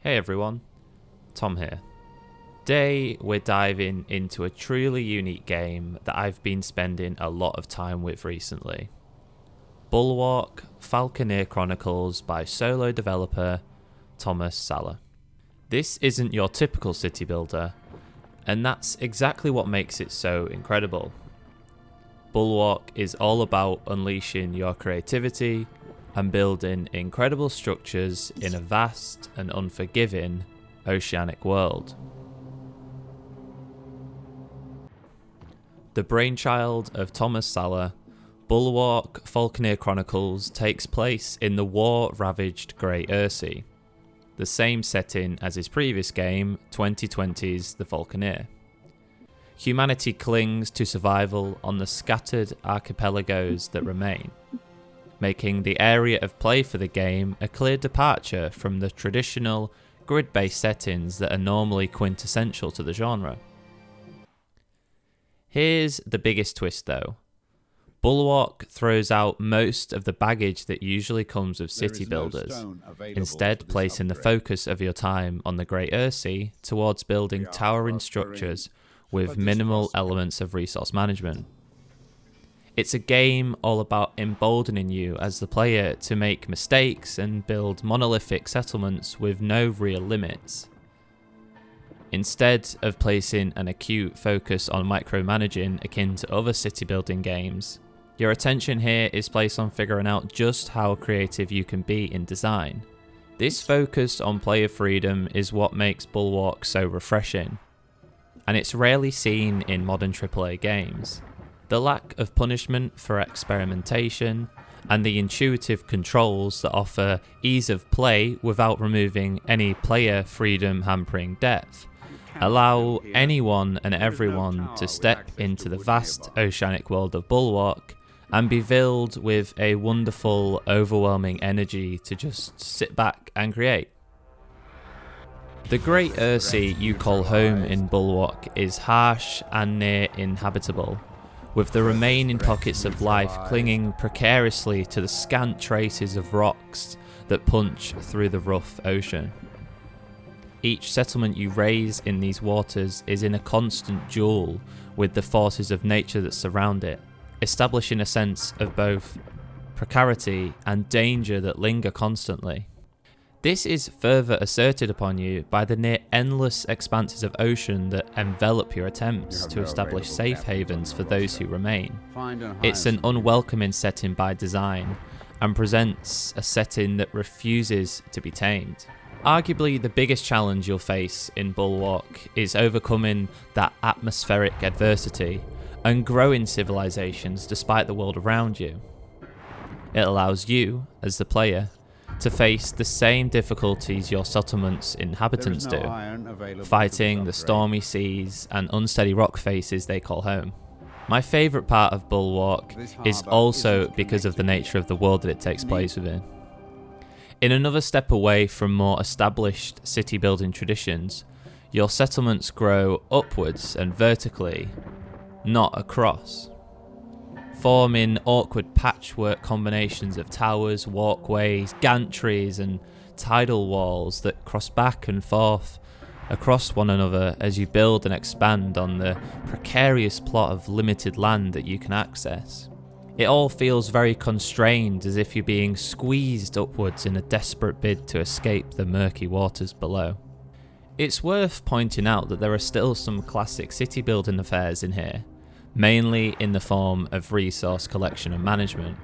Hey everyone, Tom here. Today we're diving into a truly unique game that I've been spending a lot of time with recently. Bulwark, Falconeer Chronicles by solo developer Tomas Sala. This isn't your typical city builder, and that's exactly what makes it so incredible. Bulwark is all about unleashing your creativity and building incredible structures in a vast and unforgiving oceanic world. The brainchild of Tomas Sala, Bulwark Falconeer Chronicles takes place in the war-ravaged Great Sea, the same setting as his previous game, 2020's The Falconeer. Humanity clings to survival on the scattered archipelagos that remain, making the area of play for the game a clear departure from the traditional grid-based settings that are normally quintessential to the genre. Here's the biggest twist though. Bulwark throws out most of the baggage that usually comes with city builders, instead placing the focus of your time on the Great Sea towards building towering structures with minimal elements of resource management. It's a game all about emboldening you as the player to make mistakes and build monolithic settlements with no real limits. Instead of placing an acute focus on micromanaging akin to other city building games, your attention here is placed on figuring out just how creative you can be in design. This focus on player freedom is what makes Bulwark so refreshing, and it's rarely seen in modern AAA games. The lack of punishment for experimentation and the intuitive controls that offer ease of play without removing any player freedom hampering depth allow anyone and everyone to step into the vast oceanic world of Bulwark and be filled with a wonderful, overwhelming energy to just sit back and create. The Great Sea you call home in Bulwark is harsh and near inhabitable, with the remaining pockets of life clinging precariously to the scant traces of rocks that punch through the rough ocean. Each settlement you raise in these waters is in a constant duel with the forces of nature that surround it, establishing a sense of both precarity and danger that linger constantly. This is further asserted upon you by the near endless expanses of ocean that envelop your attempts to establish safe havens for those who remain. It's an unwelcoming setting by design, and presents a setting that refuses to be tamed. Arguably the biggest challenge you'll face in Bulwark is overcoming that atmospheric adversity and growing civilizations despite the world around you. It allows you, as the player, to face the same difficulties your settlement's inhabitants do, fighting the stormy seas and unsteady rock faces they call home. My favourite part of Bulwark is also because of the nature of the world that it takes place within. In another step away from more established city building traditions, your settlements grow upwards and vertically, not across, forming awkward patchwork combinations of towers, walkways, gantries and tidal walls that cross back and forth across one another as you build and expand on the precarious plot of limited land that you can access. It all feels very constrained, as if you're being squeezed upwards in a desperate bid to escape the murky waters below. It's worth pointing out that there are still some classic city building affairs in here, mainly in the form of resource collection and management.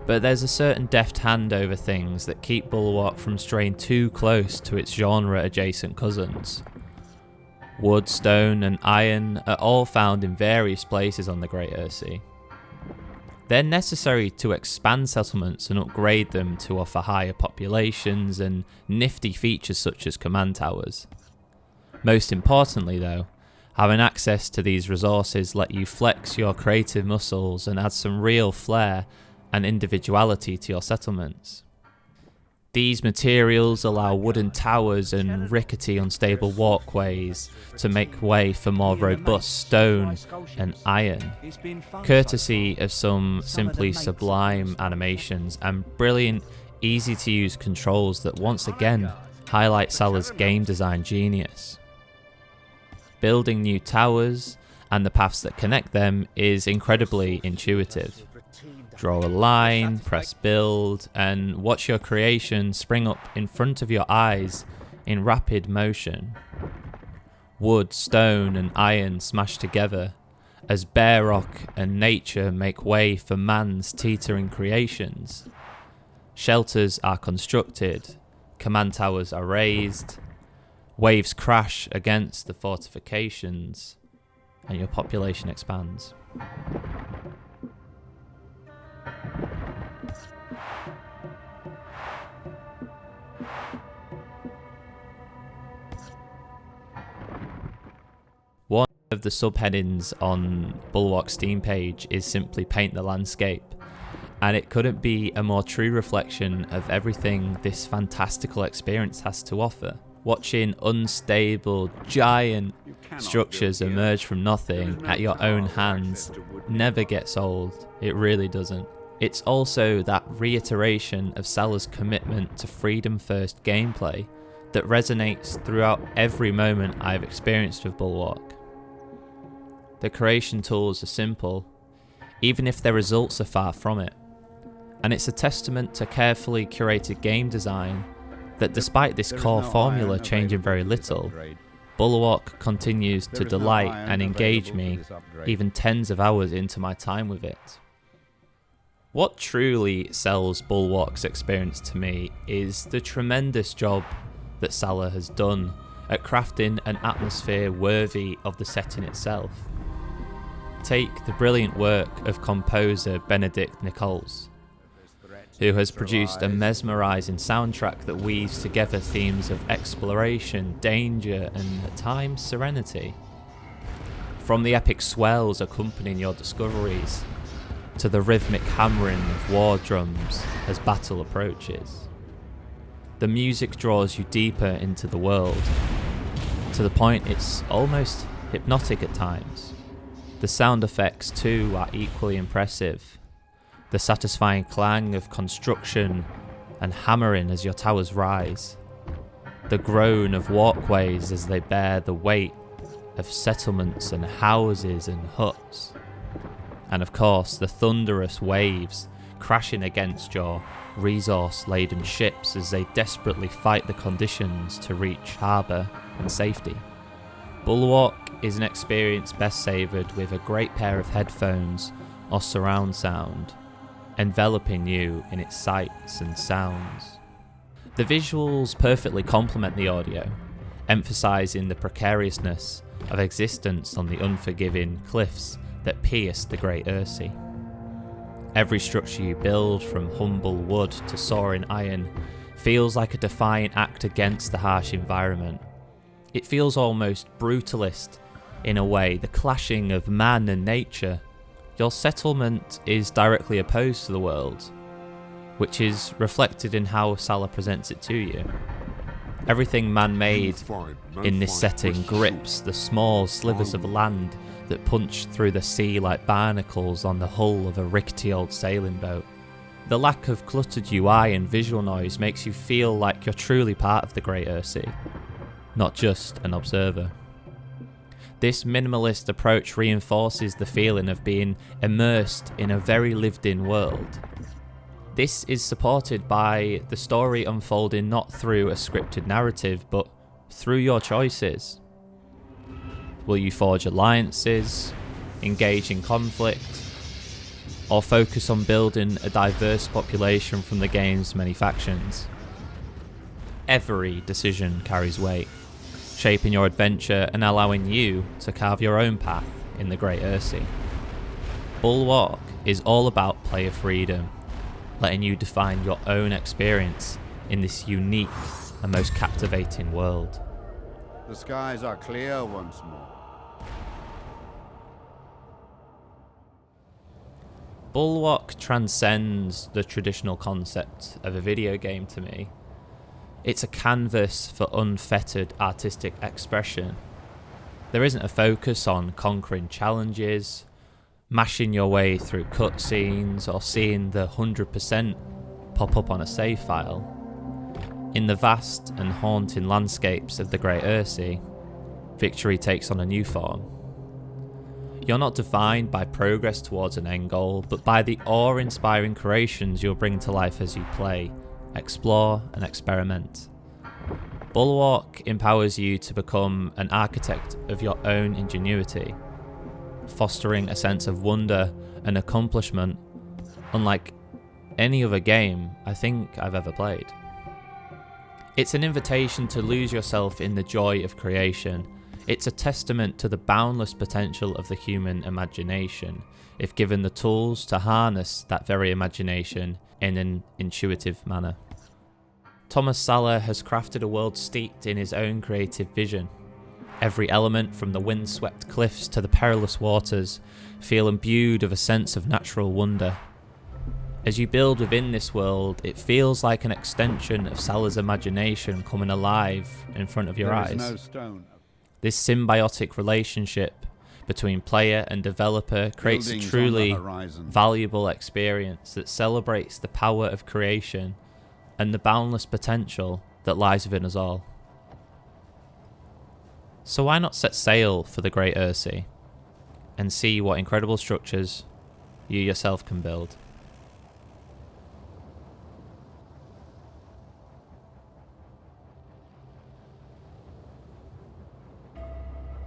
But there's a certain deft hand over things that keep Bulwark from straying too close to its genre-adjacent cousins. Wood, stone and iron are all found in various places on the Great Sea. They're necessary to expand settlements and upgrade them to offer higher populations and nifty features such as command towers. Most importantly though, having access to these resources let you flex your creative muscles and add some real flair and individuality to your settlements. These materials allow wooden towers and rickety unstable walkways to make way for more robust stone and iron, courtesy of some simply sublime animations and brilliant, easy to use controls that once again highlight Sala's game design genius. Building new towers and the paths that connect them is incredibly intuitive. Draw a line, press build, and watch your creation spring up in front of your eyes in rapid motion. Wood, stone, and iron smash together as bare rock and nature make way for man's teetering creations. Shelters are constructed, command towers are raised, waves crash against the fortifications, and your population expands. One of the subheadings on Bulwark's Steam page is simply paint the landscape, and it couldn't be a more true reflection of everything this fantastical experience has to offer. Watching unstable, giant structures emerge from nothing at your own hands never gets old. It really doesn't. It's also that reiteration of Sala's commitment to freedom-first gameplay that resonates throughout every moment I've experienced with Bulwark. The creation tools are simple, even if their results are far from it. And it's a testament to carefully curated game design that despite this core formula changing very little, Bulwark continues to delight and engage me even tens of hours into my time with it. What truly sells Bulwark's experience to me is the tremendous job that Sala has done at crafting an atmosphere worthy of the setting itself. Take the brilliant work of composer Benedict Nichols, who has produced a mesmerising soundtrack that weaves together themes of exploration, danger, and at times serenity. From the epic swells accompanying your discoveries, to the rhythmic hammering of war drums as battle approaches. The music draws you deeper into the world, to the point it's almost hypnotic at times. The sound effects too are equally impressive. The satisfying clang of construction and hammering as your towers rise. The groan of walkways as they bear the weight of settlements and houses and huts. And of course, the thunderous waves crashing against your resource-laden ships as they desperately fight the conditions to reach harbour and safety. Bulwark is an experience best savoured with a great pair of headphones or surround sound, enveloping you in its sights and sounds. The visuals perfectly complement the audio, emphasising the precariousness of existence on the unforgiving cliffs that pierce the Great Ursea. Every structure you build, from humble wood to soaring iron, feels like a defiant act against the harsh environment. It feels almost brutalist in a way, the clashing of man and nature. Your settlement is directly opposed to the world, which is reflected in how Sala presents it to you. Everything man-made in this setting grips the small slivers of land that punch through the sea like barnacles on the hull of a rickety old sailing boat. The lack of cluttered UI and visual noise makes you feel like you're truly part of the Great Ursea, not just an observer. This minimalist approach reinforces the feeling of being immersed in a very lived-in world. This is supported by the story unfolding not through a scripted narrative, but through your choices. Will you forge alliances, engage in conflict, or focus on building a diverse population from the game's many factions? Every decision carries weight, shaping your adventure and allowing you to carve your own path in the Great Ursea. Bulwark is all about player freedom, letting you define your own experience in this unique and most captivating world. The skies are clear once more. Bulwark transcends the traditional concept of a video game to me. It's a canvas for unfettered artistic expression. There isn't a focus on conquering challenges, mashing your way through cutscenes, or seeing the 100% pop up on a save file. In the vast and haunting landscapes of the Great Ursea, victory takes on a new form. You're not defined by progress towards an end goal, but by the awe-inspiring creations you'll bring to life as you play, explore and experiment. Bulwark empowers you to become an architect of your own ingenuity, fostering a sense of wonder and accomplishment unlike any other game I think I've ever played. It's an invitation to lose yourself in the joy of creation. It's a testament to the boundless potential of the human imagination, if given the tools to harness that very imagination in an intuitive manner. Tomas Sala has crafted a world steeped in his own creative vision. Every element, from the wind-swept cliffs to the perilous waters, feel imbued of a sense of natural wonder. As you build within this world, it feels like an extension of Sala's imagination coming alive in front of your eyes. No stone. This symbiotic relationship between player and developer creates a truly valuable experience that celebrates the power of creation and the boundless potential that lies within us all. So why not set sail for the Great Ursea and see what incredible structures you yourself can build?